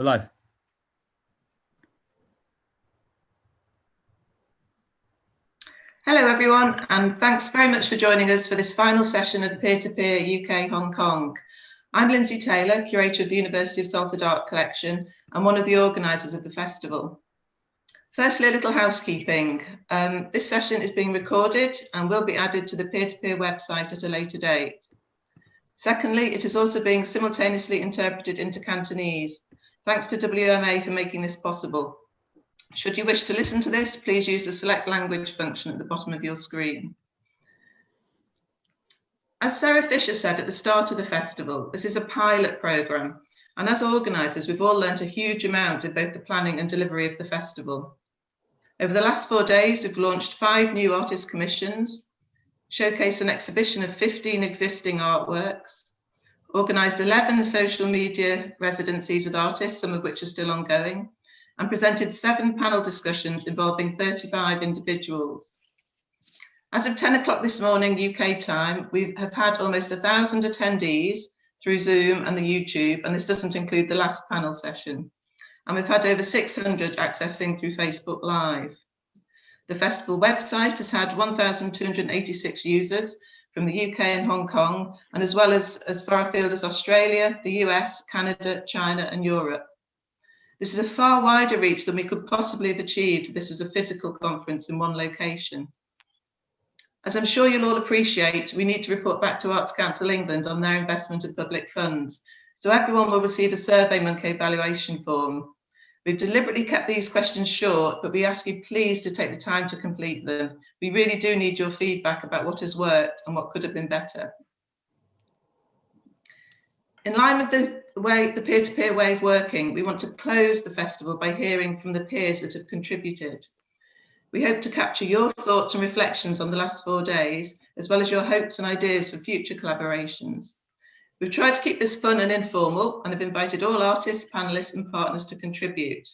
We're live. Hello everyone, and thanks very much for joining us for this final session of the Peer-to-Peer UK Hong Kong. I'm Lindsay Taylor, curator of the University of Salford Art Collection and one of the organisers of the festival. Firstly, a little housekeeping. This session is being recorded and will be added to the Peer-to-Peer website at a later date. Secondly, it is also being simultaneously interpreted into Cantonese. Thanks to WMA for making this possible. Should you wish to listen to this, please use the select language function at the bottom of your screen. As Sarah Fisher said at the start of the festival, this is a pilot programme, and as organisers, we've all learnt a huge amount in both the planning and delivery of the festival. Over the last 4 days, we've launched 5 new artist commissions, showcased an exhibition of 15 existing artworks, organised 11 social media residencies with artists, some of which are still ongoing, and presented 7 panel discussions involving 35 individuals. As of 10 o'clock this morning, UK time, we have had almost 1,000 attendees through Zoom and the YouTube, and this doesn't include the last panel session. And we've had over 600 accessing through Facebook Live. The festival website has had 1,286 users from the UK and Hong Kong, and as well as far afield as Australia, the US, Canada, China, and Europe. This is a far wider reach than we could possibly have achieved if this was a physical conference in one location. As I'm sure you'll all appreciate, we need to report back to Arts Council England on their investment of public funds. So everyone will receive a SurveyMonkey evaluation form. We've deliberately kept these questions short, but we ask you please to take the time to complete them. We really do need your feedback about what has worked and what could have been better. In line with the peer-to-peer way of working, we want to close the festival by hearing from the peers that have contributed. We hope to capture your thoughts and reflections on the last 4 days, as well as your hopes and ideas for future collaborations. We've tried to keep this fun and informal and have invited all artists, panelists and partners to contribute.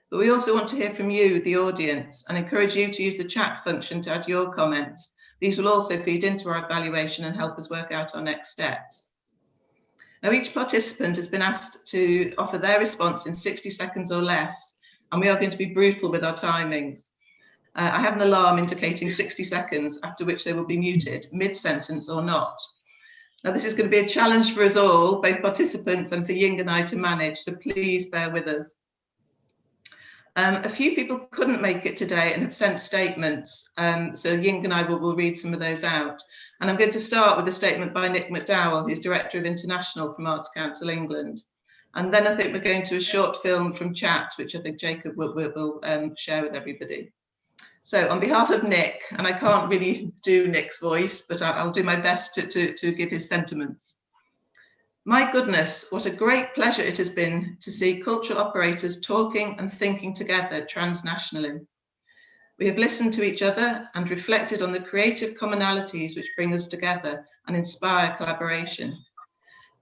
But we also want to hear from you, the audience, and encourage you to use the chat function to add your comments. These will also feed into our evaluation and help us work out our next steps. Now, each participant has been asked to offer their response in 60 seconds or less, and we are going to be brutal with our timings. I have an alarm indicating 60 seconds, after which they will be muted, mid-sentence or not. Now, this is going to be a challenge for us all, both participants and for Ying and I to manage, so please bear with us. A few people couldn't make it today and have sent statements, so Ying and I will read some of those out. And I'm going to start with a statement by Nick Mcdowell, who's Director of International from Arts Council England. And then I think we're going to a short film from chat, which I think Jacob will share with everybody. So on behalf of Nick, and I can't really do Nick's voice, but I'll do my best to give his sentiments. My goodness, what a great pleasure it has been to see cultural operators talking and thinking together transnationally. We have listened to each other and reflected on the creative commonalities which bring us together and inspire collaboration.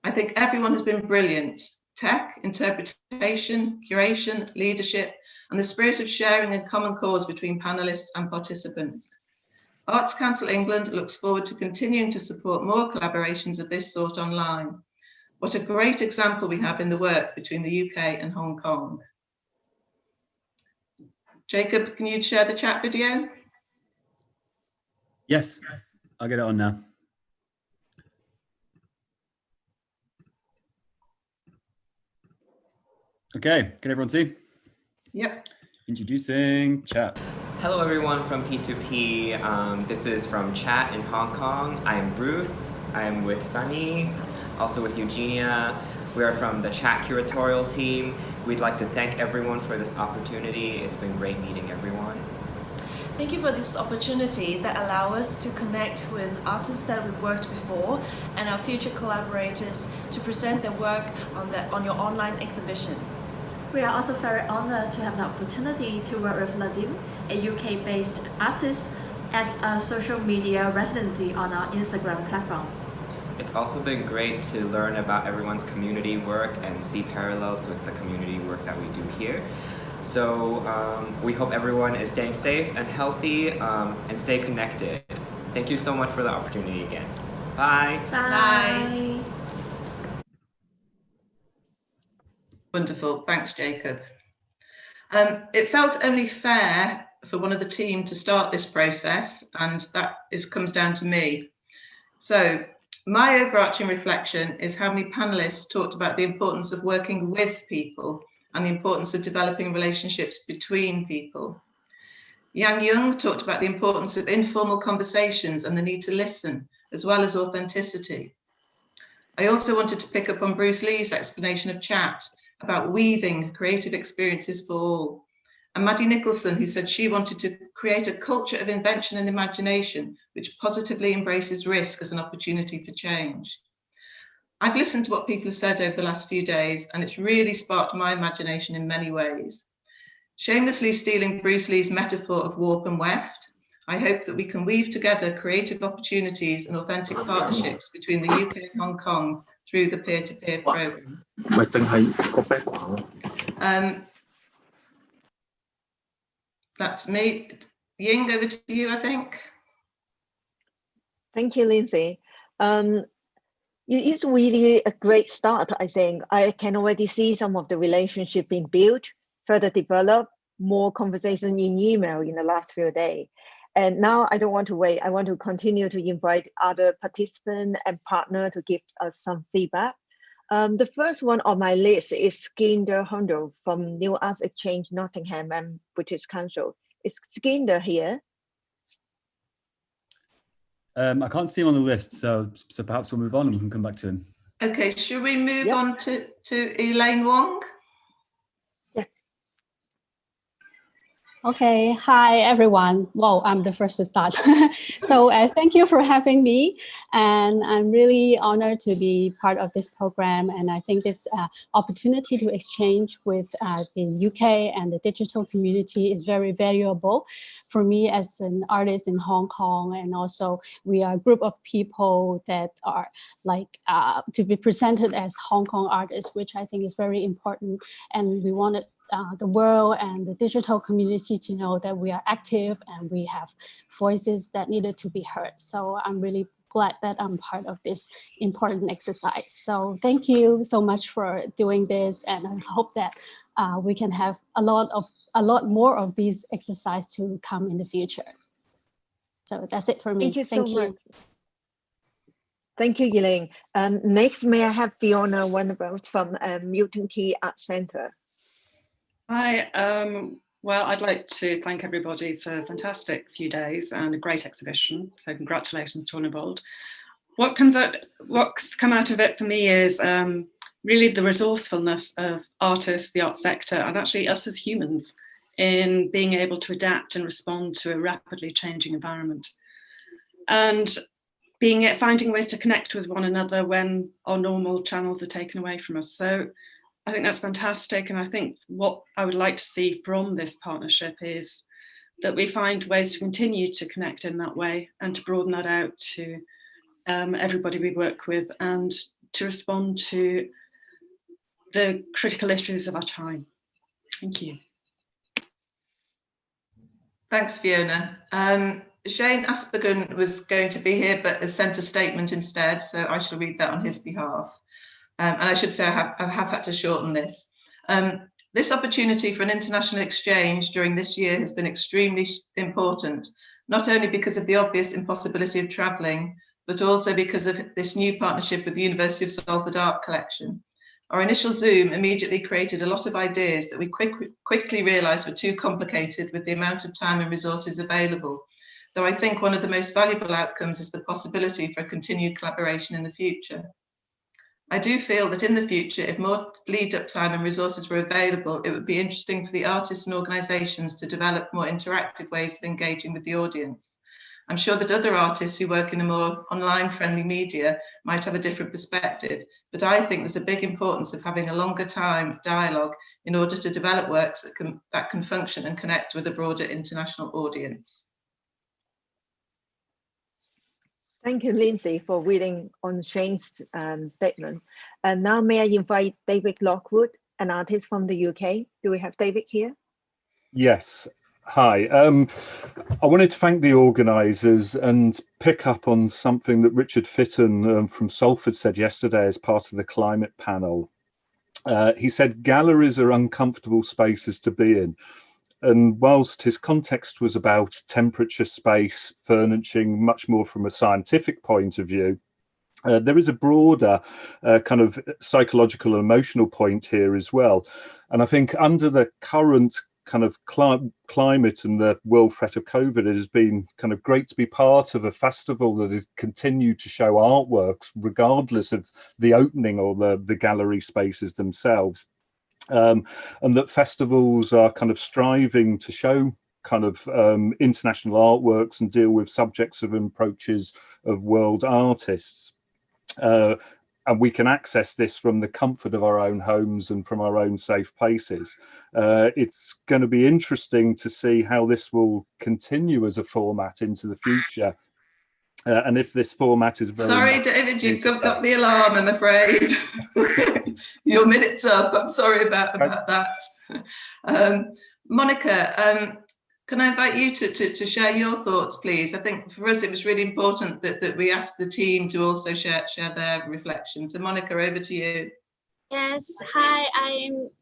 I think everyone has been brilliant. Tech, interpretation, curation, leadership, and the spirit of sharing a common cause between panelists and participants. Arts Council England looks forward to continuing to support more collaborations of this sort online. What a great example we have in the work between the UK and Hong Kong. Jacob, can you share the chat video? Yes, I'll get it on now. Okay, can everyone see? Yep. Introducing chat. Hello everyone from P2P. This is from Chat in Hong Kong. I'm Bruce. I'm with Sunny, also with Eugenia. We are from the Chat curatorial team. We'd like to thank everyone for this opportunity. It's been great meeting everyone. Thank you for this opportunity that allows us to connect with artists that we worked before and our future collaborators to present their work on your online exhibition. We are also very honored to have the opportunity to work with Nadim, a UK-based artist, as a social media residency on our Instagram platform. It's also been great to learn about everyone's community work and see parallels with the community work that we do here. So we hope everyone is staying safe and healthy and stay connected. Thank you so much for the opportunity again. Bye. Bye. Wonderful, thanks, Jacob. It felt only fair for one of the team to start this process, and that comes down to me. So my overarching reflection is how many panelists talked about the importance of working with people and the importance of developing relationships between people. Yang Young talked about the importance of informal conversations and the need to listen, as well as authenticity. I also wanted to pick up on Bruce Lee's explanation of chat about weaving creative experiences for all. And Maddie Nicholson, who said she wanted to create a culture of invention and imagination, which positively embraces risk as an opportunity for change. I've listened to what people have said over the last few days, and it's really sparked my imagination in many ways. Shamelessly stealing Bruce Lee's metaphor of warp and weft, I hope that we can weave together creative opportunities and authentic partnerships between the UK and Hong Kong through the peer-to-peer programme. That's me. Ying, over to you, I think. Thank you, Lindsay. It's really a great start, I think. I can already see some of the relationship being built, further developed, more conversation in email in the last few days. And now I don't want to wait. I want to continue to invite other participants and partners to give us some feedback. The first one on my list is Skinder Hondo from New Arts Exchange, Nottingham and British Council. Is Skinder here? I can't see him on the list, so perhaps we'll move on and we can come back to him. Okay, should we move on to Elaine Wong? Okay, hi everyone. Well, I'm the first to start. So thank you for having me. And I'm really honored to be part of this program. And I think this opportunity to exchange with the UK and the digital community is very valuable for me as an artist in Hong Kong. And also we are a group of people that are like to be presented as Hong Kong artists, which I think is very important. And we wanted the world and the digital community to know that we are active and we have voices that needed to be heard. So I'm really glad that I'm part of this important exercise. So thank you so much for doing this, and I hope that we can have a lot more of these exercises to come in the future. So that's it for me. Thank you so much. Thank you, Elaine. Next, may I have Fiona Wonderbolt from Milton Key Art Center. Hi, well, I'd like to thank everybody for a fantastic few days and a great exhibition. So congratulations to Wonderbolt. What's come out of it for me is really the resourcefulness of artists, the art sector, and actually us as humans in being able to adapt and respond to a rapidly changing environment. And finding ways to connect with one another when our normal channels are taken away from us. So I think that's fantastic. And I think what I would like to see from this partnership is that we find ways to continue to connect in that way and to broaden that out to everybody we work with and to respond to the critical issues of our time. Thank you. Thanks, Fiona. Shane Aspergen was going to be here, but has sent a statement instead, so I shall read that on his behalf. And I should say I have had to shorten this. This opportunity for an international exchange during this year has been extremely important, not only because of the obvious impossibility of travelling, but also because of this new partnership with the University of Salford Art Collection. Our initial Zoom immediately created a lot of ideas that we quickly realised were too complicated with the amount of time and resources available, though I think one of the most valuable outcomes is the possibility for a continued collaboration in the future. I do feel that in the future, if more lead-up time and resources were available, it would be interesting for the artists and organisations to develop more interactive ways of engaging with the audience. I'm sure that other artists who work in a more online-friendly media might have a different perspective, but I think there's a big importance of having a longer time dialogue in order to develop works that can function and connect with a broader international audience. Thank you, Lindsay, for reading on Shane's statement. And now may I invite David Lockwood, an artist from the UK. Do we have David here? Yes. Hi. I wanted to thank the organisers and pick up on something that Richard Fitton from Salford said yesterday as part of the climate panel. He said galleries are uncomfortable spaces to be in. And whilst his context was about temperature, space, furnishing, much more from a scientific point of view, there is a broader kind of psychological and emotional point here as well. And I think under the current kind of climate and the world threat of COVID, it has been kind of great to be part of a festival that has continued to show artworks regardless of the opening or the gallery spaces themselves. And that festivals are kind of striving to show kind of international artworks and deal with subjects and approaches of world artists. And we can access this from the comfort of our own homes and from our own safe places. It's going to be interesting to see how this will continue as a format into the future. And if this format is very... Sorry, David, you've got the alarm, I'm afraid. Your minute's up. I'm sorry about that. Monica, can I invite you to share your thoughts, please? I think for us it was really important that we asked the team to also share their reflections. So Monica, over to you. Yes, hi,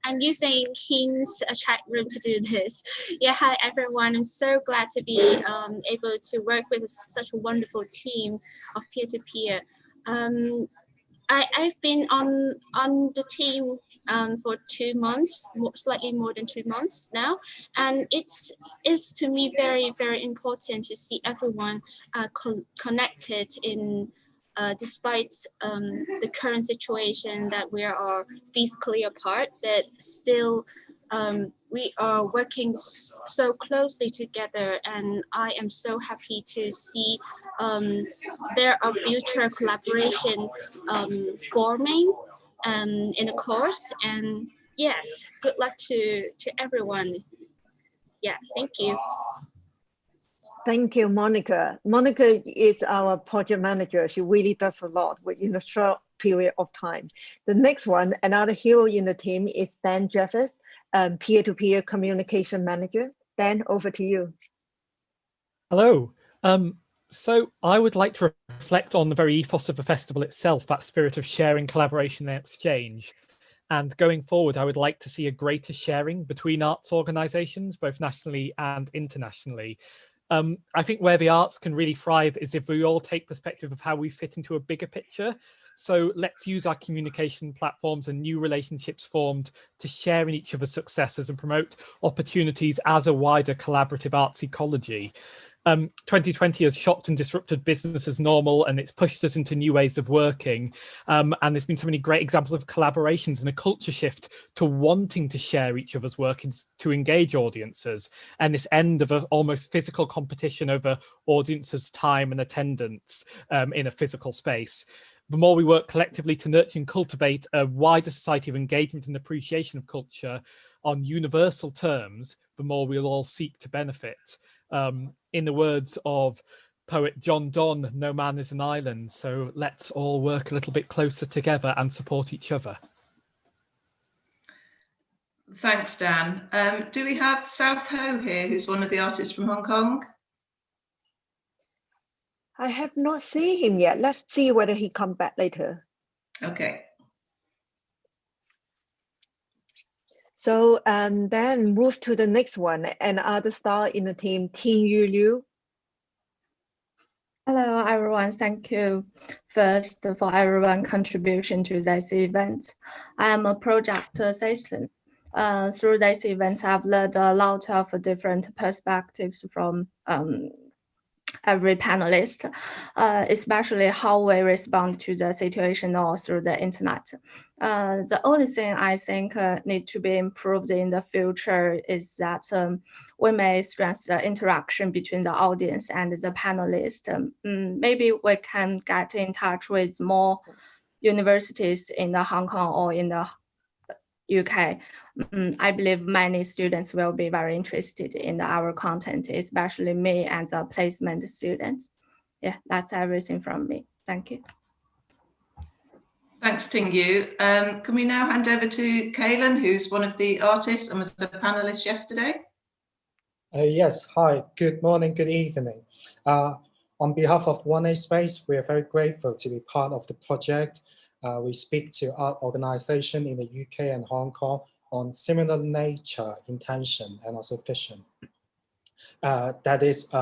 I'm using King's chat room to do this. Yeah, hi everyone. I'm so glad to be able to work with such a wonderful team of peer-to-peer. I've been on the team for 2 months, slightly more than 2 months now, and it's to me very, very important to see everyone connected in despite the current situation that we are physically apart, but still we are working so closely together, and I am so happy to see there are future collaboration forming in the course. And yes, good luck to everyone. Yeah, thank you. Thank you, Monica. Monica is our project manager. She really does a lot in a short period of time. The next one, another hero in the team, is Dan Jeffers, peer-to-peer communication manager. Dan, over to you. Hello. So I would like to reflect on the very ethos of the festival itself, that spirit of sharing, collaboration and exchange. And going forward, I would like to see a greater sharing between arts organisations, both nationally and internationally. I think where the arts can really thrive is if we all take perspective of how we fit into a bigger picture. So let's use our communication platforms and new relationships formed to share in each other's successes and promote opportunities as a wider collaborative arts ecology. 2020 has shocked and disrupted business as normal, and it's pushed us into new ways of working. And there's been so many great examples of collaborations and a culture shift to wanting to share each other's work and to engage audiences, and this end of an almost physical competition over audiences' time and attendance in a physical space. The more we work collectively to nurture and cultivate a wider society of engagement and appreciation of culture on universal terms, the more we'll all seek to benefit. In the words of poet John Donne, no man is an island, so let's all work a little bit closer together and support each other. Thanks, Dan. Do we have South Ho here, who's one of the artists from Hong Kong? I have not seen him yet. Let's see whether he comes back later. Okay. So then move to the next one, and other star in the team, Ting Yu Liu. Hello, everyone. Thank you first for everyone's contribution to this event. I am a project assistant. Through this event, I've learned a lot of different perspectives from every panelist, especially how we respond to the situation or through the internet. The only thing I think need to be improved in the future is that we may strengthen the interaction between the audience and the panelists. Maybe we can get in touch with more universities in the Hong Kong or in the UK. I believe many students will be very interested in our content, especially me and the placement students. Yeah, that's everything from me. Thank you. Thanks, Ting Yu. Can we now hand over to Kaelan, who's one of the artists and was a panelist yesterday? Yes, hi, good morning, good evening. On behalf of 1A Space, we are very grateful to be part of the project. we speak to art organizations in the UK and Hong Kong on similar nature, intention, and also vision. That is,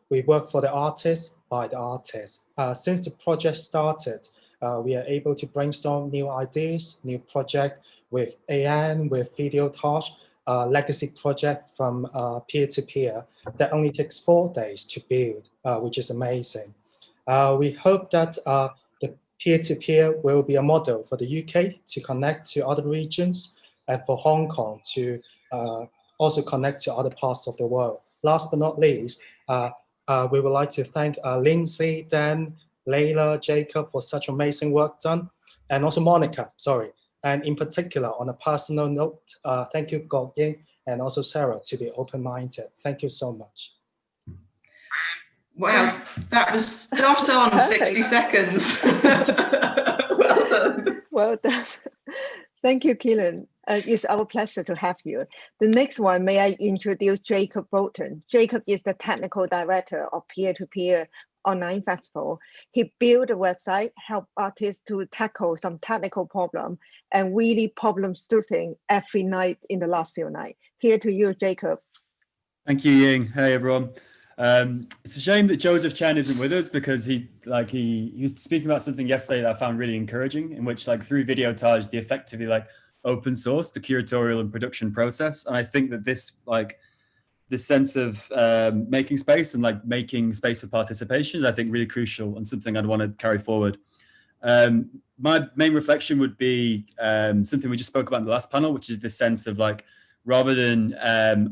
we work for the artist, by the artist. Since the project started, we are able to brainstorm new ideas, new project with AN, with Video Touch, legacy project from peer-to-peer that only takes 4 days to build, which is amazing. We hope that the peer-to-peer will be a model for the UK to connect to other regions and for Hong Kong to also connect to other parts of the world. Last but not least, we would like to thank Lindsay, Dan, Layla, Jacob for such amazing work done, and also Monica, sorry. And in particular, on a personal note, thank you, Kwok Ying, and also Sarah, to be open-minded. Thank you so much. Wow, that was spot on. 60 seconds. Well done. Well done. Thank you, Keelan. It's our pleasure to have you. The next one, may I introduce Jacob Bolton. Jacob is the technical director of Peer-to-Peer Online Festival. He built a website, help artists to tackle some technical problem and really problem sleuthing every night in the last few nights. Here to you, Jacob. Thank you, Ying. Hey, everyone. It's a shame that Joseph Chen isn't with us because he was speaking about something yesterday that I found really encouraging, in which through Videotage, they effectively open source the curatorial and production process. And I think that this sense of making space and making space for participation is, I think, really crucial and something I'd want to carry forward. My main reflection would be something we just spoke about in the last panel, which is this sense of rather than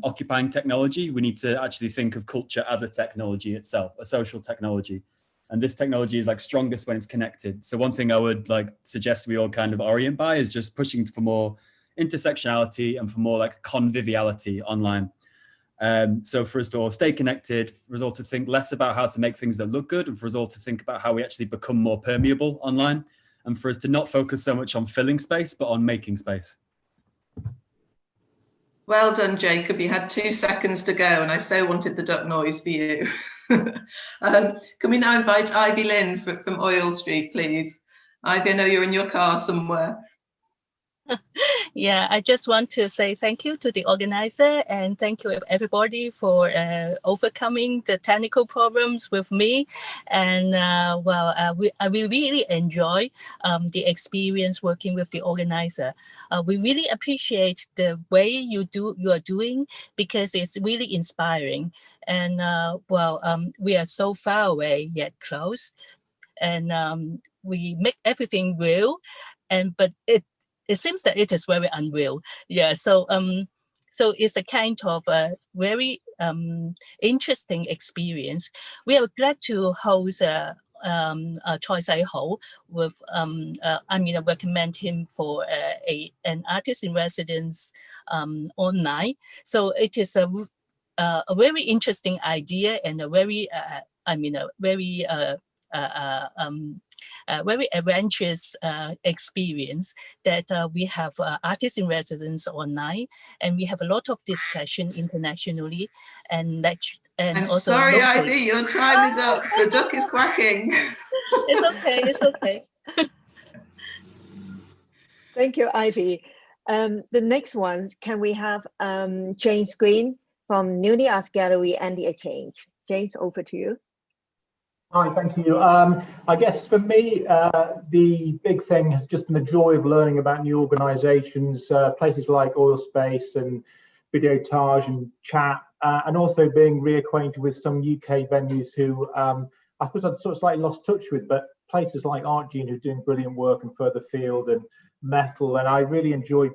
occupying technology, we need to actually think of culture as a technology itself, a social technology. And this technology is strongest when it's connected. So one thing I would suggest we all kind of orient by is just pushing for more intersectionality and for more conviviality online. So for us to all stay connected, for us all to think less about how to make things that look good, and for us all to think about how we actually become more permeable online, and for us to not focus so much on filling space, but on making space. Well done, Jacob. You had 2 seconds to go, and I so wanted the duck noise for you. Can we now invite Ivy Lynn from Oil Street, please? Ivy, I know you're in your car somewhere. Yeah, I just want to say thank you to the organizer and thank you everybody for overcoming the technical problems with me. And I will really enjoy the experience working with the organizer. We really appreciate the way you are doing, because it's really inspiring. And we are so far away yet close, and we make everything real, but it seems that it is very unreal. Yeah, so it's a kind of a very interesting experience. We are glad to host Choi Sai-ho with I recommend him for an artist in residence online. So it is a very interesting idea and a very very adventurous experience that we have artists in residence online, and we have a lot of discussion internationally and I'm also sorry, locally. Ivy, your time is up. The duck is quacking. It's okay, it's okay. Thank you, Ivy. The next one, can we have James Green from Newly Arts Gallery and the Exchange? James, over to you. Hi, thank you. I guess for me, the big thing has just been the joy of learning about new organisations, places like Oil Space and Videotage and Chat, and also being reacquainted with some UK venues who I suppose I'd sort of slightly lost touch with, but places like Art Gene who are doing brilliant work and Further Field and Metal. And I really enjoyed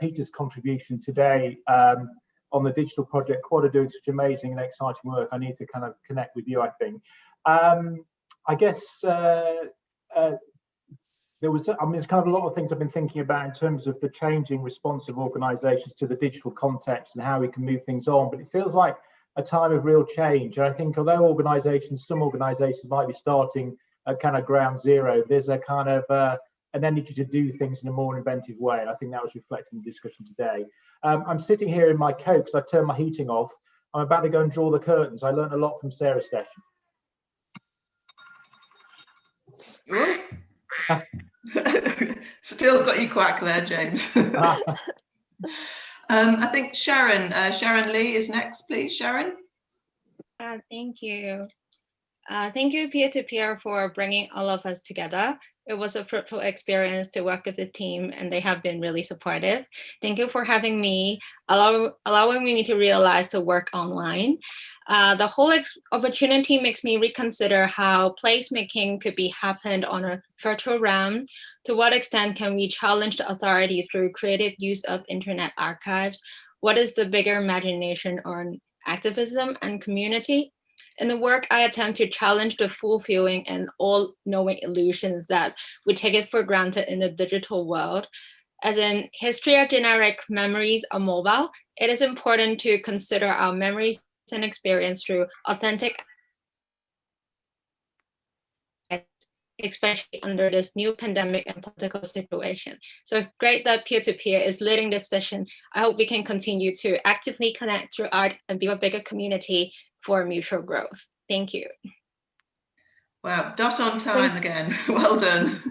Peter's contribution today on the digital project. Quad are doing such amazing and exciting work. I need to kind of connect with you, I think. I guess there's kind of a lot of things I've been thinking about in terms of the changing response of organisations to the digital context and how we can move things on. But it feels like a time of real change. And I think although some organisations might be starting at kind of ground zero, there's a kind of an energy to do things in a more inventive way. And I think that was reflected in the discussion today. I'm sitting here in my coat because I turned my heating off. I'm about to go and draw the curtains. I learned a lot from Sarah's session. Still got you quack there, James. I think Sharon Lee is next, please, Sharon. Thank you. Thank you, Peer-to-Peer, for bringing all of us together. It was a fruitful experience to work with the team, and they have been really supportive. Thank you for having me, allowing me to realize to work online. The whole opportunity makes me reconsider how placemaking could be happened on a virtual realm. To what extent can we challenge the authority through creative use of internet archives? What is the bigger imagination on activism and community? In the work, I attempt to challenge the fulfilling and all-knowing illusions that we take it for granted in the digital world. As in, history of generic memories are mobile, it is important to consider our memories and experience through authentic, especially under this new pandemic and political situation. So it's great that Peer-to-Peer is leading this vision. I hope we can continue to actively connect through art and build a bigger community for mutual growth. Thank you. Wow, dot on time again. Well done.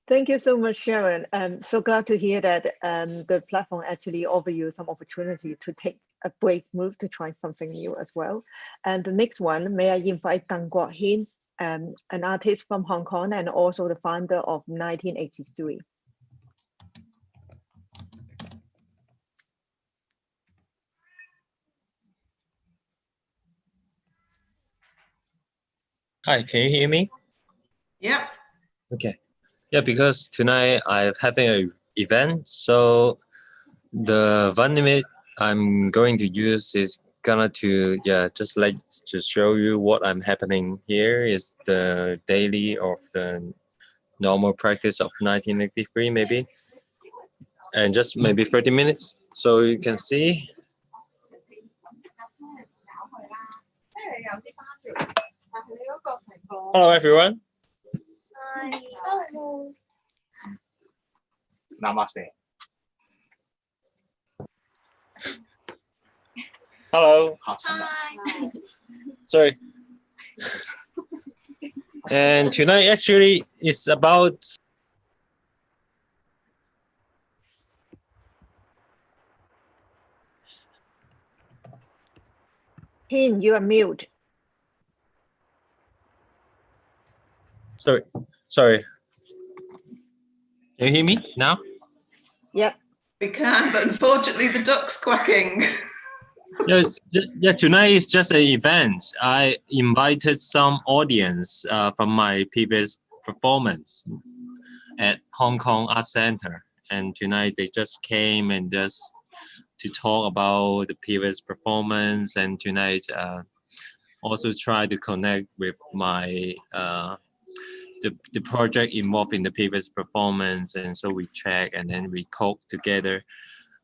Thank you so much, Sharon. I'm so glad to hear that the platform actually offers you some opportunity to take a brave move to try something new as well. And the next one, may I invite Tan Kwok Hin, an artist from Hong Kong and also the founder of 1983. Hi, can you hear me? Yeah. Okay. Yeah, because tonight I'm having an event, so the 1 minute I'm going to use is gonna to just like to show you what I'm happening here is the daily of the normal practice of 1983 maybe, and just maybe 30 minutes, so you can see. Hello everyone. Hello. Namaste. Hello. Hi. Sorry. And tonight actually is about Hin, you are mute. Sorry. Can you hear me now? Yep. We can, but unfortunately the duck's quacking. Yes, yeah, tonight is just an event. I invited some audience from my previous performance at Hong Kong Art Center. And tonight they just came and just to talk about the previous performance. And tonight also try to connect with my the project involved in the previous performance, and so we check and then we cope together.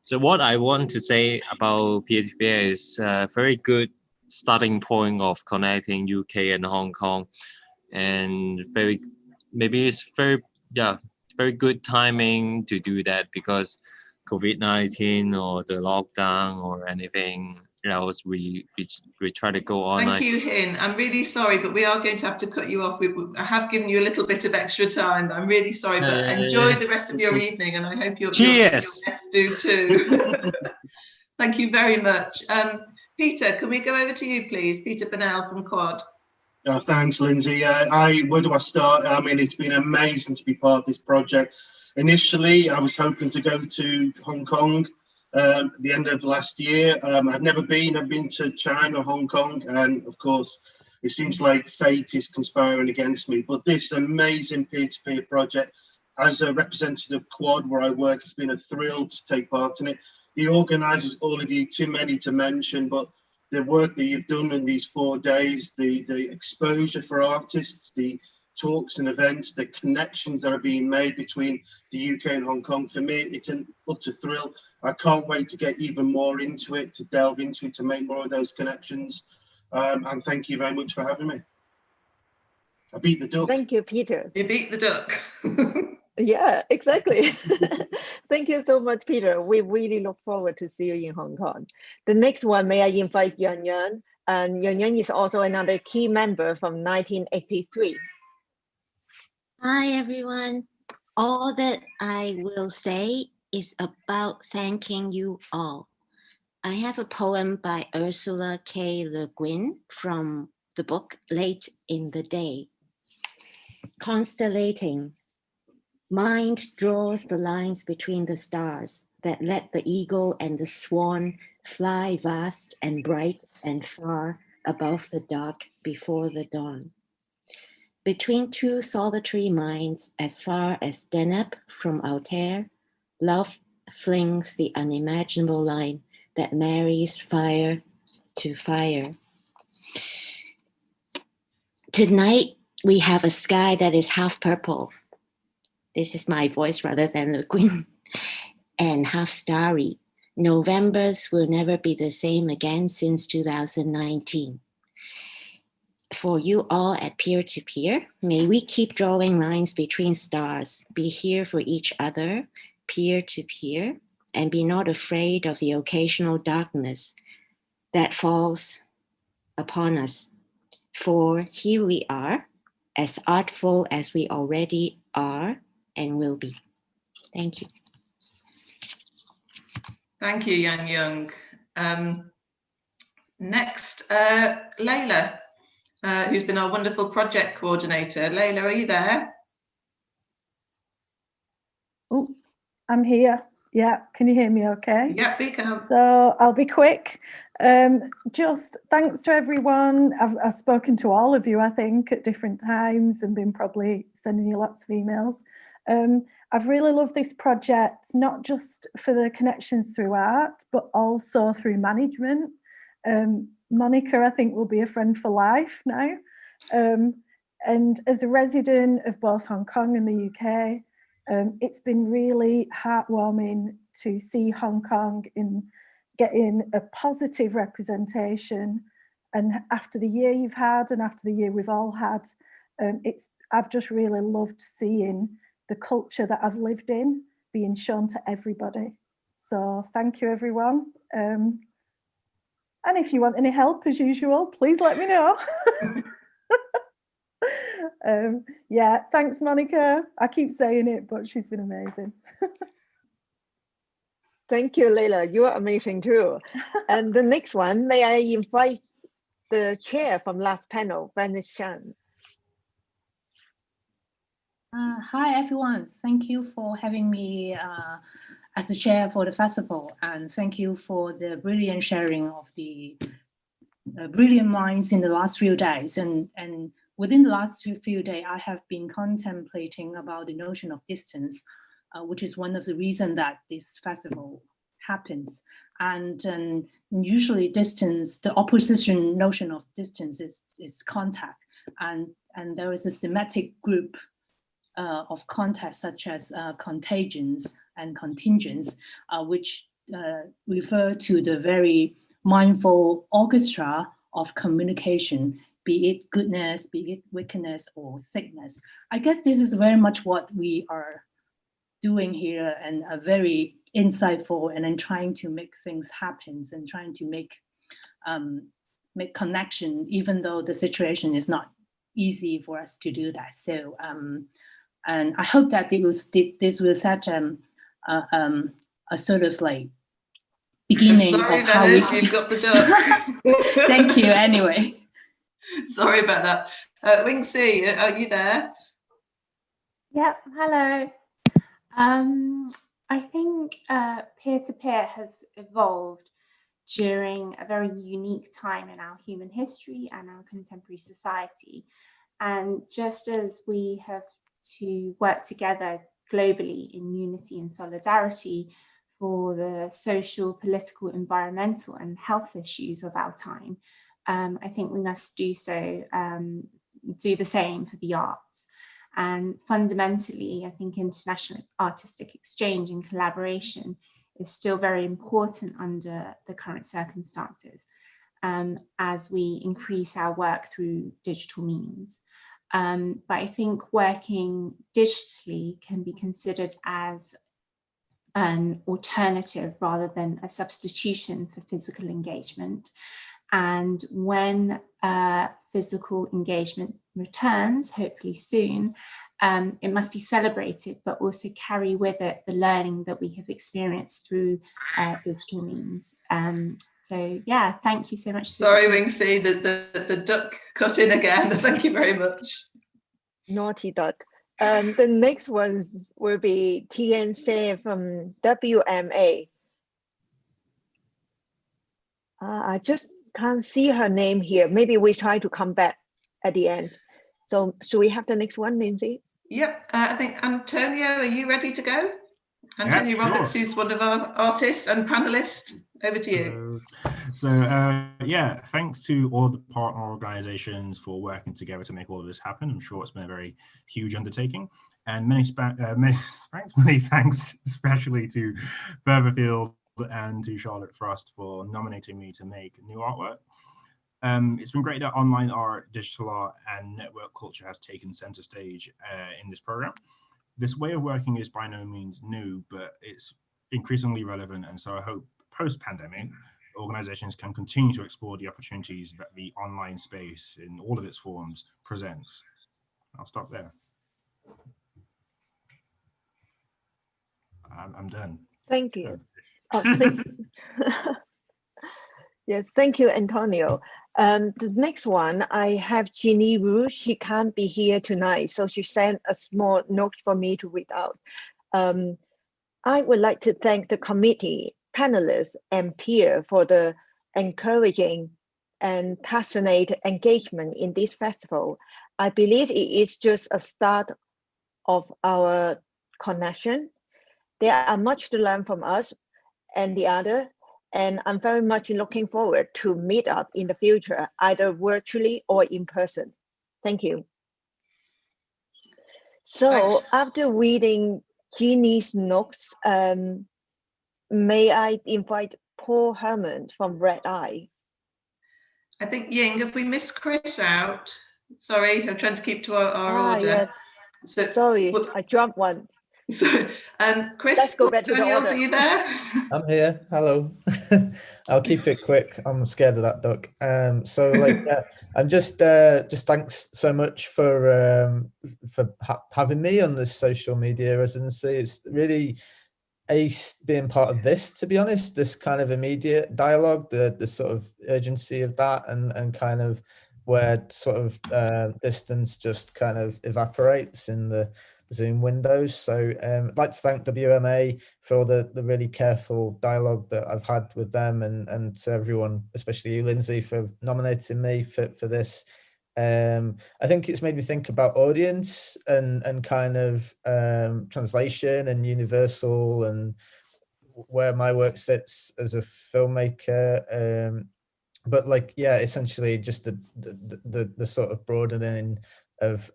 So what I want to say about Peer-to-Peer is a very good starting point of connecting UK and Hong Kong, and maybe it's very good timing to do that because COVID-19 or the lockdown or anything else, we try to go online. Thank you, Hin. I'm really sorry, but we are going to have to cut you off. I have given you a little bit of extra time. I'm really sorry, but enjoy the rest of your evening, and I hope your guests do too. Thank you very much. Peter, can we go over to you, please? Peter Bonnell from Quad. Thanks, Lindsay. Where do I start? I mean, it's been amazing to be part of this project. Initially, I was hoping to go to Hong Kong at the end of last year. I've never been. I've been to China, Hong Kong, and of course, it seems like fate is conspiring against me. But this amazing peer-to-peer project, as a representative of Quad, where I work, it's been a thrill to take part in it. The organisers, all of you, too many to mention, but the work that you've done in these 4 days, the exposure for artists, the talks and events, the connections that are being made between the UK and Hong Kong, for me, it's an utter thrill. I can't wait to get even more into it, to delve into it, to make more of those connections. And thank you very much for having me. I beat the duck. Thank you, Peter. You beat the duck. Yeah, exactly. Thank you so much, Peter. We really look forward to see you in Hong Kong. The next one, may I invite Yan Yan? And Yan Yan is also another key member from 1983. Hi, everyone. All that I will say is about thanking you all. I have a poem by Ursula K. Le Guin from the book Late in the Day. Constellating. Mind draws the lines between the stars that let the eagle and the swan fly vast and bright and far above the dark before the dawn. Between two solitary minds as far as Deneb from Altair, love flings the unimaginable line that marries fire to fire. Tonight, we have a sky that is half purple. This is my voice rather than the Queen. And half starry. Novembers will never be the same again since 2019. For you all at Peer-to-Peer, may we keep drawing lines between stars, be here for each other, peer-to-peer, and be not afraid of the occasional darkness that falls upon us. For here we are, as artful as we already are and will be. Thank you. Thank you, Yang Young. Next, Layla, who's been our wonderful project coordinator. Layla, are you there? Oh, I'm here. Yeah, can you hear me okay? Yeah, we can. So I'll be quick. Just thanks to everyone. I've spoken to all of you, I think, at different times and been probably sending you lots of emails. I've really loved this project, not just for the connections through art, but also through management. Monica, I think, will be a friend for life now. And as a resident of both Hong Kong and the UK, it's been really heartwarming to see Hong Kong in getting a positive representation. And after the year you've had and after the year we've all had, I've just really loved seeing the culture that I've lived in being shown to everybody. So thank you, everyone. And if you want any help, as usual, please let me know. Yeah, thanks, Monica. I keep saying it, but she's been amazing. Thank you, Layla. You're amazing too. And the next one, may I invite the chair from last panel, Venice Chan. Hi, everyone. Thank you for having me as the chair for the festival, and thank you for the brilliant sharing of the brilliant minds in the last few days. And within the last few days, I have been contemplating about the notion of distance, which is one of the reasons that this festival happens. And usually distance, the opposition notion of distance is contact. And there is a thematic group of contexts such as contagions and contingents, which refer to the very mindful orchestra of communication, be it goodness, be it wickedness or sickness. I guess this is very much what we are doing here, and are very insightful, and then trying to make things happen and trying to make connection, even though the situation is not easy for us to do that. So and I hope that this will set a sort of like beginning Sorry, of how Venice, you've got the duck. Thank you. Anyway. Sorry about that. Wing C, are you there? Yeah, hello. I think peer-to-peer has evolved during a very unique time in our human history and our contemporary society. And just as we have to work together globally in unity and solidarity for the social, political, environmental and health issues of our time, I think we must do the same for the arts. And fundamentally, I think international artistic exchange and collaboration is still very important under the current circumstances, as we increase our work through digital means. But I think working digitally can be considered as an alternative rather than a substitution for physical engagement. And when physical engagement returns, hopefully soon, it must be celebrated, but also carry with it the learning that we have experienced through digital means. So yeah, thank you so much. Sorry, Wingsy, the duck cut in again. Thank you very much. Naughty duck. The next one will be Tian Se from WMA. I just can't see her name here. Maybe we try to come back at the end. So should we have the next one, Lindsay? Yep, I think Antonio, are you ready to go? Antonio Roberts, who's one of our artists and panelists. Over to you. Yeah, thanks to all the partner organizations for working together to make all of this happen. I'm sure it's been a very huge undertaking. And many thanks especially to Furtherfield and to Charlotte Frost for nominating me to make new artwork. It's been great that online art, digital art, and network culture has taken center stage in this program. This way of working is by no means new, but it's increasingly relevant, and so I hope post-pandemic, organizations can continue to explore the opportunities that the online space in all of its forms presents. I'll stop there. I'm done. Thank you. Oh, thank you. Yes, thank you, Antonio. The next one, I have Jeannie Wu. She can't be here tonight, so she sent a small note for me to read out. I would like to thank the committee, panelists, and peers for the encouraging and passionate engagement in this festival. I believe it is just a start of our connection. There are much to learn from us and the other, and I'm very much looking forward to meet up in the future, either virtually or in person. Thank you. So thanks. After reading Jeannie's notes, may I invite Paul Herman from Red Eye? I think, Ying, if we miss Chris out, sorry, I'm trying to keep to our order. Yes. So, sorry, I dropped one. So, Chris, let's go back to Daniels, are you there? I'm here. Hello. I'll keep it quick. I'm scared of that duck. So like, I'm just thanks so much for having me on this social media residency. It's really ace being part of this, to be honest. This kind of immediate dialogue, the sort of urgency of that, and kind of where sort of distance just kind of evaporates in the Zoom windows. So I'd like to thank WMA for all the really careful dialogue that I've had with them, and to everyone, especially you, Lindsay, for nominating me for this. I think it's made me think about audience and kind of translation and universal, and where my work sits as a filmmaker. But like, yeah, essentially just the sort of broadening of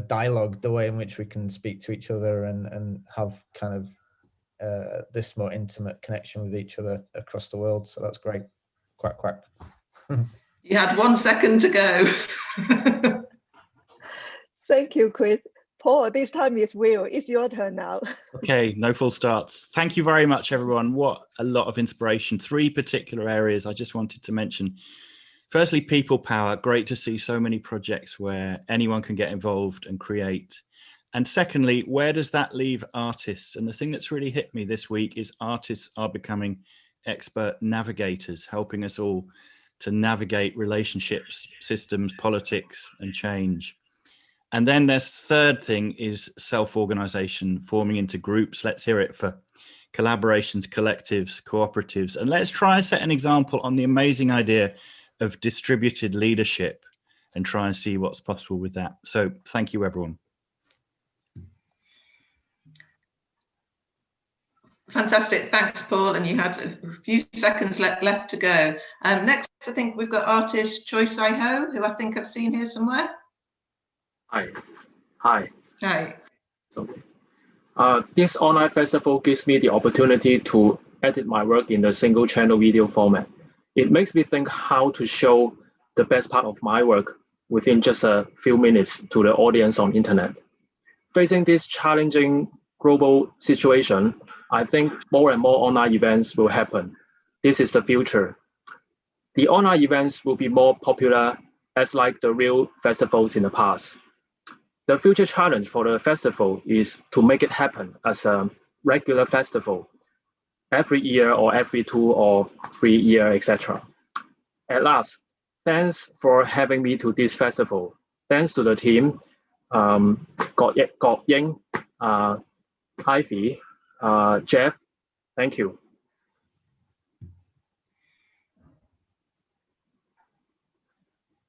dialogue, the way in which we can speak to each other and have kind of this more intimate connection with each other across the world. So that's great. Quack, quack. You had 1 second to go. Thank you, Chris. Paul, this time it's Will. It's your turn now. Okay, no full starts. Thank you very much, everyone. What a lot of inspiration. 3 particular areas I just wanted to mention. Firstly, people power. Great to see so many projects where anyone can get involved and create. And secondly, where does that leave artists? And the thing that's really hit me this week is artists are becoming expert navigators, helping us all to navigate relationships, systems, politics, and change. And then there's third thing is self-organization, forming into groups. Let's hear it for collaborations, collectives, cooperatives. And let's try and set an example on the amazing idea of distributed leadership and try and see what's possible with that. So thank you, everyone. Fantastic, thanks, Paul. And you had a few seconds left to go. Next, I think we've got artist Choi Sai-ho, who I think I've seen here somewhere. Hi. Hi. Hi. So, this online festival gives me the opportunity to edit my work in a single channel video format. It makes me think how to show the best part of my work within just a few minutes to the audience on internet. Facing this challenging global situation, I think more and more online events will happen. This is the future. The online events will be more popular as like the real festivals in the past. the future challenge for the festival is to make it happen as a regular festival every year or every 2 or 3 years, etc. At last, thanks for having me to this festival. Thanks to the team, Kwok, Ying, Ivy, Jeff, thank you.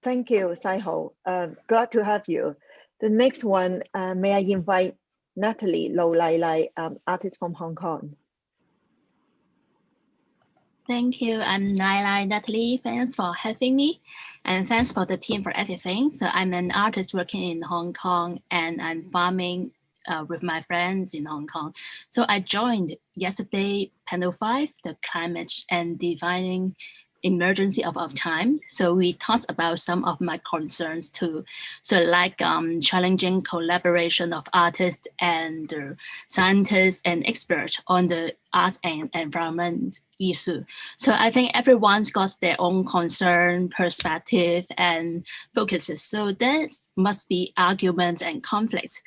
Thank you, Sai-ho. Glad to have you. The next one, may I invite Natalie Lo Lai Lai, artist from Hong Kong. Thank you. I'm Lai Lai Natalie. Thanks for having me. And thanks for the team for everything. So I'm an artist working in Hong Kong and I'm farming with my friends in Hong Kong. So I joined yesterday panel 5, the climate and defining emergency of our time. So we talked about some of my concerns too. So like challenging collaboration of artists and scientists and experts on the art and environment issue. So I think everyone's got their own concern, perspective, and focuses. So there must be arguments and conflicts,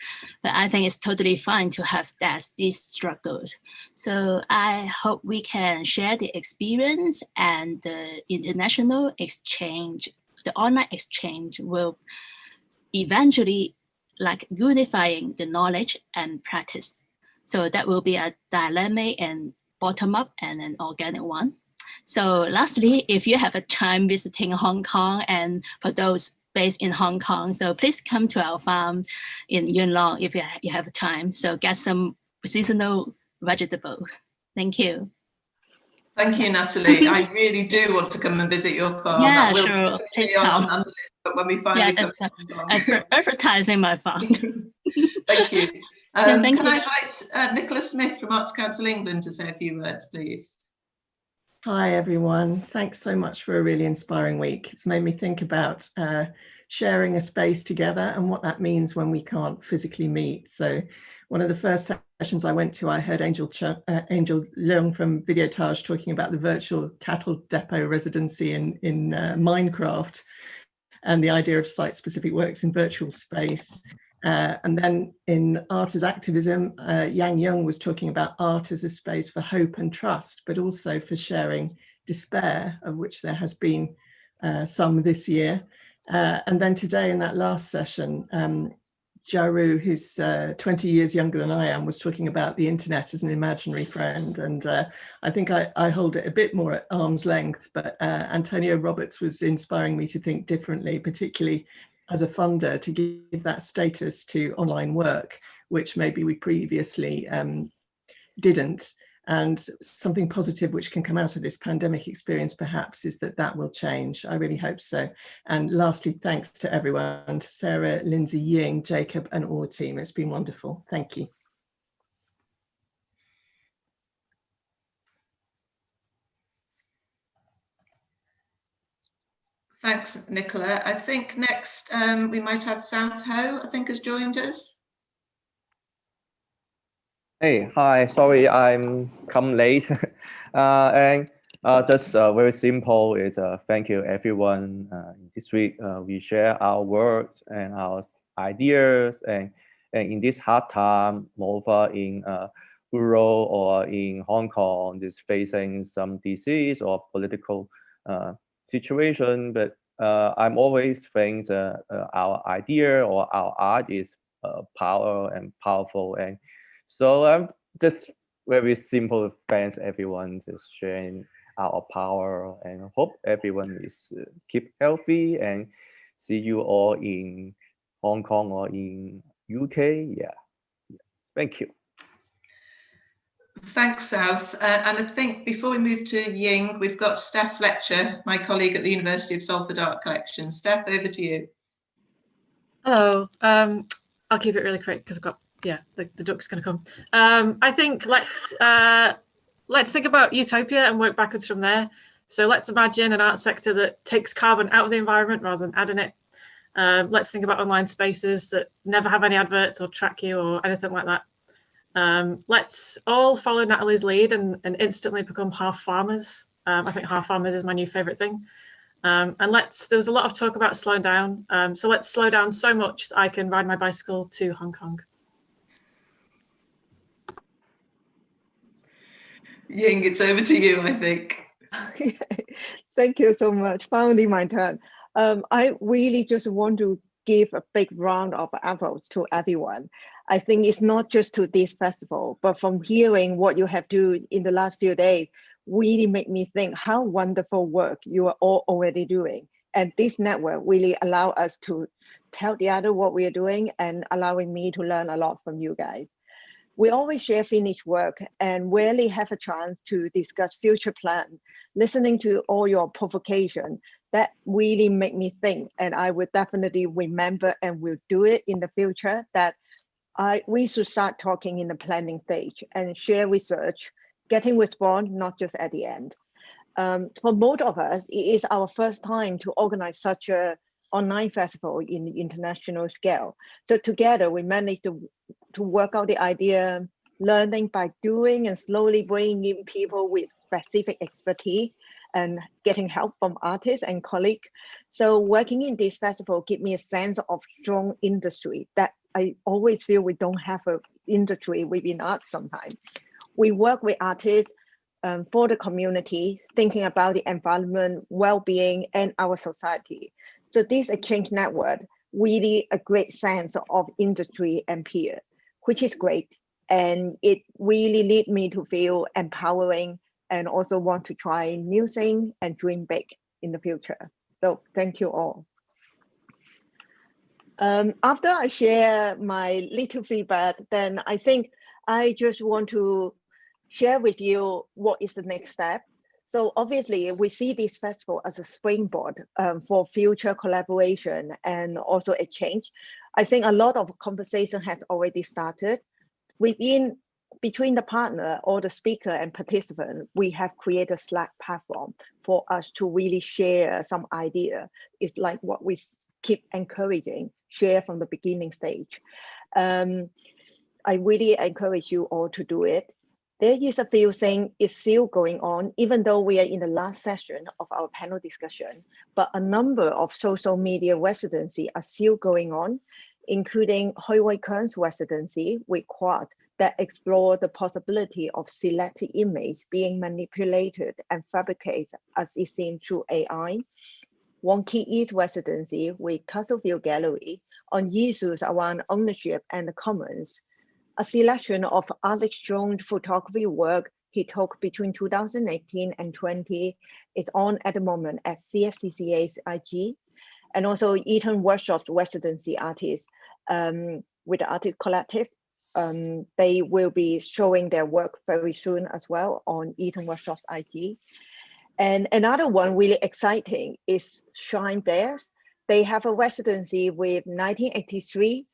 but I think it's totally fine to have these struggles. So I hope we can share the experience and the international exchange, the online exchange will eventually like unifying the knowledge and practice. So that will be a dynamic and bottom-up and an organic one. So lastly, if you have a time visiting Hong Kong and for those based in Hong Kong, so please come to our farm in Yuen Long if you have time. So get some seasonal vegetable. Thank you. Thank you, Natalie. I really do want to come and visit your farm. Yeah, sure. Please come. On the list, but when we finally come to Hong Kong. Advertising my farm. Thank you. Thank can you. I invite Nicholas Smith from Arts Council England to say a few words, please? Hi, everyone. Thanks so much for a really inspiring week. It's made me think about sharing a space together and what that means when we can't physically meet. So one of the first sessions I went to, I heard Angel Leung from Videotage talking about the virtual cattle depot residency in Minecraft and the idea of site-specific works in virtual space. And then in Art as Activism, Yang Young was talking about art as a space for hope and trust, but also for sharing despair, of which there has been some this year. And then today in that last session, Jaru, who's 20 years younger than I am, was talking about the internet as an imaginary friend. And I think I hold it a bit more at arm's length, but Antonio Roberts was inspiring me to think differently, particularly as a funder, to give that status to online work, which maybe we previously didn't. And something positive which can come out of this pandemic experience perhaps is that that will change. I really hope so. And lastly, thanks to everyone, to Sarah, Lindsay, Ying, Jacob, and all the team. It's been wonderful. Thank you. Thanks, Nicola. I think next we might have South Ho, I think, has joined us. Hey, hi, sorry I'm come late. And just very simple is thank you everyone. This week we share our works and our ideas and in this hard time, over in rural or in Hong Kong is facing some disease or political situation, but I'm always think our idea or our art is powerful, and so I'm just very simple. Thanks everyone just sharing our power, and hope everyone is keep healthy, and see you all in Hong Kong or in UK. Yeah. Thank you. Thanks, South. And I think before we move to Ying, we've got Steph Fletcher, my colleague at the University of Salford Art Collection. Steph, over to you. Hello. I'll keep it really quick because I've got, yeah, the duck's going to come. I think let's think about utopia and work backwards from there. So let's imagine an art sector that takes carbon out of the environment rather than adding it. Let's think about online spaces that never have any adverts or track you or anything like that. Let's all follow Natalie's lead and instantly become half farmers. I think half farmers is my new favorite thing. And there was a lot of talk about slowing down. So let's slow down so much that I can ride my bicycle to Hong Kong. Ying, it's over to you, I think. Thank you so much. Finally, my turn. I really just want to give a big round of applause to everyone. I think it's not just to this festival, but from hearing what you have done in the last few days, really make me think how wonderful work you are all already doing. And this network really allow us to tell the other what we are doing and allowing me to learn a lot from you guys. We always share finished work and rarely have a chance to discuss future plans. Listening to all your provocation, that really make me think, and I will definitely remember and will do it in the future, that we should start talking in the planning stage and share research, getting response, not just at the end. For most of us, it is our first time to organize such a online festival in the international scale. So together we managed to work out the idea, learning by doing and slowly bringing in people with specific expertise and getting help from artists and colleagues. So working in this festival gives me a sense of strong industry that I always feel we don't have an industry within art sometimes. We work with artists for the community, thinking about the environment, well-being, and our society. So this exchange network really a great sense of industry and peer, which is great. And it really lead me to feel empowering and also want to try new things and dream big in the future. So thank you all. After I share my little feedback, then I think I just want to share with you what is the next step. So obviously we see this festival as a springboard for future collaboration and also exchange. I think a lot of conversation has already started. Between the partner or the speaker and participant, we have created a Slack platform for us to really share some idea. It's like what we keep encouraging, share from the beginning stage. I really encourage you all to do it. There is a few things is still going on, even though we are in the last session of our panel discussion, but a number of social media residency are still going on, including Hoi Wei Kern's residency with Quad that explore the possibility of selected image being manipulated and fabricated as is seen through AI. Wong Ki Yi's residency with Castleview Gallery on issues around ownership and the commons. A selection of Alex Jones' photography work he took between 2018 and 20 is on at the moment at CFCCA's IG, and also Eton Workshop's residency artists with the Artist Collective. They will be showing their work very soon as well on Eton Workshop's IG. And another one really exciting is Shine Bears. They have a residency with 1983.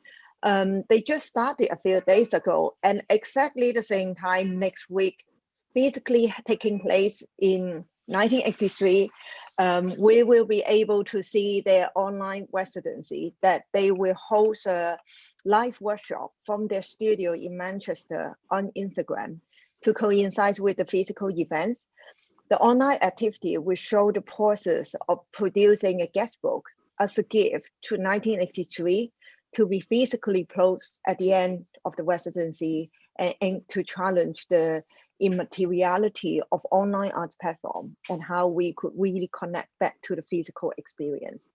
They just started a few days ago, and exactly the same time next week, physically taking place in 1983, we will be able to see their online residency that they will host a live workshop from their studio in Manchester on Instagram to coincide with the physical events. The online activity will show the process of producing a guest book as a gift to 1983 to be physically closed at the end of the residency and to challenge the immateriality of online art platform and how we could really connect back to the physical experience.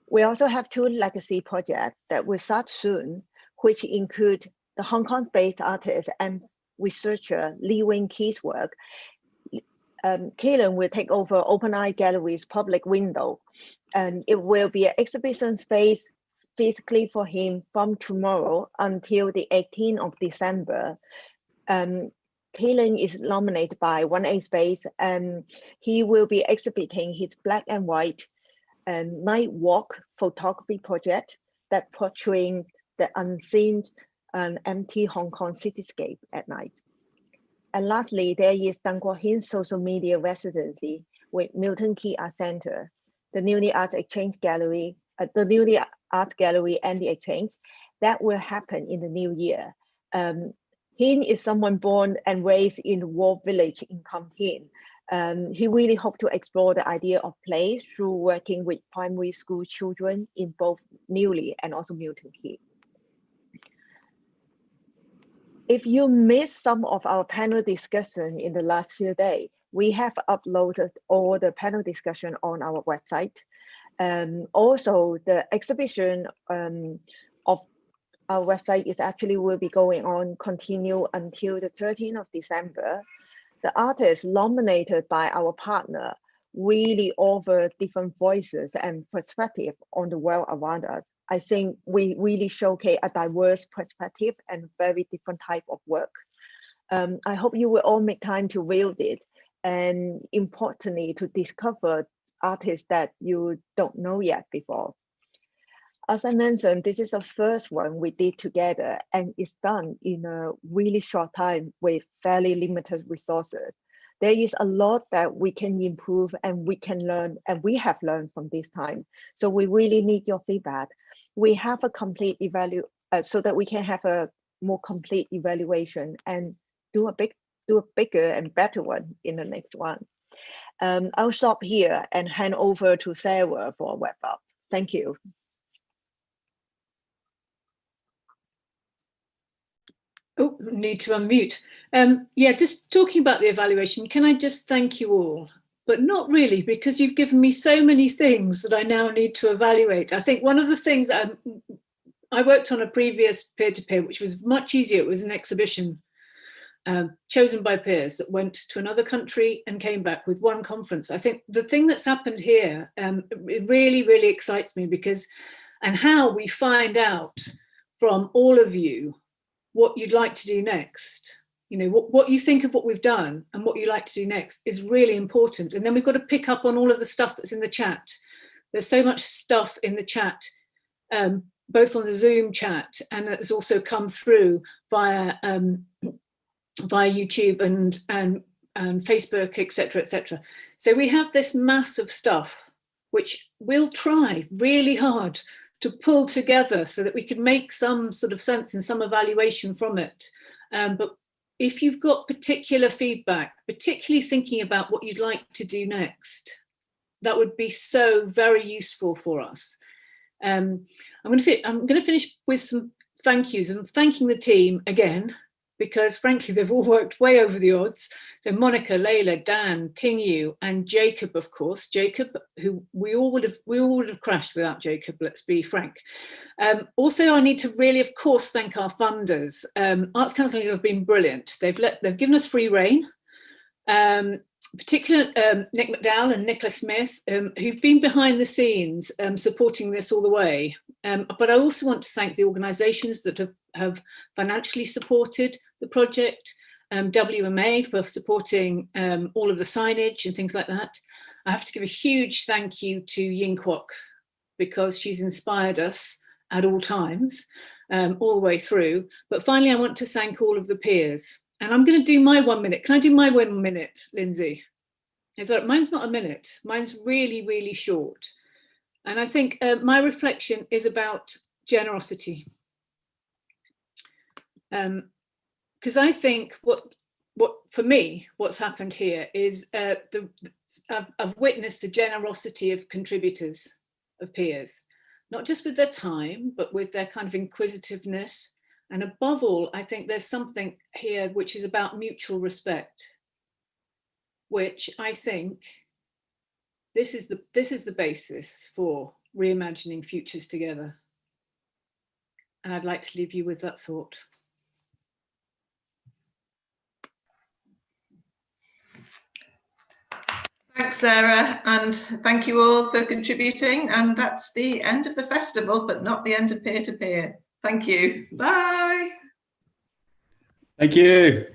We also have two legacy projects that will start soon, which include the Hong Kong-based artist and researcher Lee Wing Key's work. Kaelan will take over Open Eye Gallery's public window, and it will be an exhibition space physically for him from tomorrow until the 18th of December. Kaelan is nominated by 1A Space, and he will be exhibiting his black and white night walk photography project that portraying the unseen and empty Hong Kong cityscape at night. And lastly, there is Dang Guo Hin's social media residency with Milton Key Art Center, the Newly Art Exchange Gallery, the Newly Art Gallery and the Exchange. That will happen in the new year. Hin is someone born and raised in the Wall Village in Kam Tin. He really hoped to explore the idea of play through working with primary school children in both Newry and also Milton Key. If you missed some of our panel discussion in the last few days, we have uploaded all the panel discussion on our website. Also, the exhibition of our website is actually will be going on continue until the 13th of December. The artists nominated by our partner really offer different voices and perspective on the world around us. I think we really showcase a diverse perspective and very different type of work. I hope you will all make time to read it, and importantly, to discover artists that you don't know yet before. As I mentioned, this is the first one we did together, and it's done in a really short time with fairly limited resources. There is a lot that we can improve and we can learn, and we have learned from this time. So we really need your feedback. We have a complete so that we can have a more complete evaluation and do a bigger and better one in the next one. I'll stop here and hand over to Sarah for a wrap up. Thank you. Oh, need to unmute. Yeah, just talking about the evaluation, can I just thank you all? But not really, because you've given me so many things that I now need to evaluate. I think one of the things I worked on a previous peer-to-peer, which was much easier. It was an exhibition chosen by peers that went to another country and came back with one conference. I think the thing that's happened here, it really, really excites me because, and how we find out from all of you what you'd like to do next, you know, what you think of what we've done and what you like to do next is really important. And then we've got to pick up on all of the stuff that's in the chat. There's so much stuff in the chat, both on the Zoom chat, and it's also come through via YouTube and Facebook, etc., etc. So we have this mass of stuff which we'll try really hard to pull together so that we can make some sort of sense and some evaluation from it. But if you've got particular feedback, particularly thinking about what you'd like to do next, that would be so very useful for us. I'm going to finish with some thank yous and thanking the team again, because frankly, they've all worked way over the odds. So Monica, Layla, Dan, Tingyu, and Jacob, of course. Jacob, who we all would have crashed without Jacob, let's be frank. Also, I need to really, of course, thank our funders. Arts Council have been brilliant. They've given us free rein. Particularly Nick Mcdowell and Nicola Smith, who've been behind the scenes supporting this all the way. But I also want to thank the organisations that have financially supported the project, WMA for supporting all of the signage and things like that. I have to give a huge thank you to Ying Kwok, because she's inspired us at all times, all the way through. But finally, I want to thank all of the peers. And I'm going to do my 1 minute. Can I do my 1 minute, Lindsay? Is that mine's not a minute? Mine's really, really short. And I think my reflection is about generosity. Because I think what for me, what's happened here is I've witnessed the generosity of contributors, of peers, not just with their time, but with their kind of inquisitiveness. And above all, I think there's something here which is about mutual respect, which I think this is the basis for reimagining futures together. And I'd like to leave you with that thought. Thanks, Sarah, and thank you all for contributing. And that's the end of the festival, but not the end of peer-to-peer. Thank you. Bye. Thank you.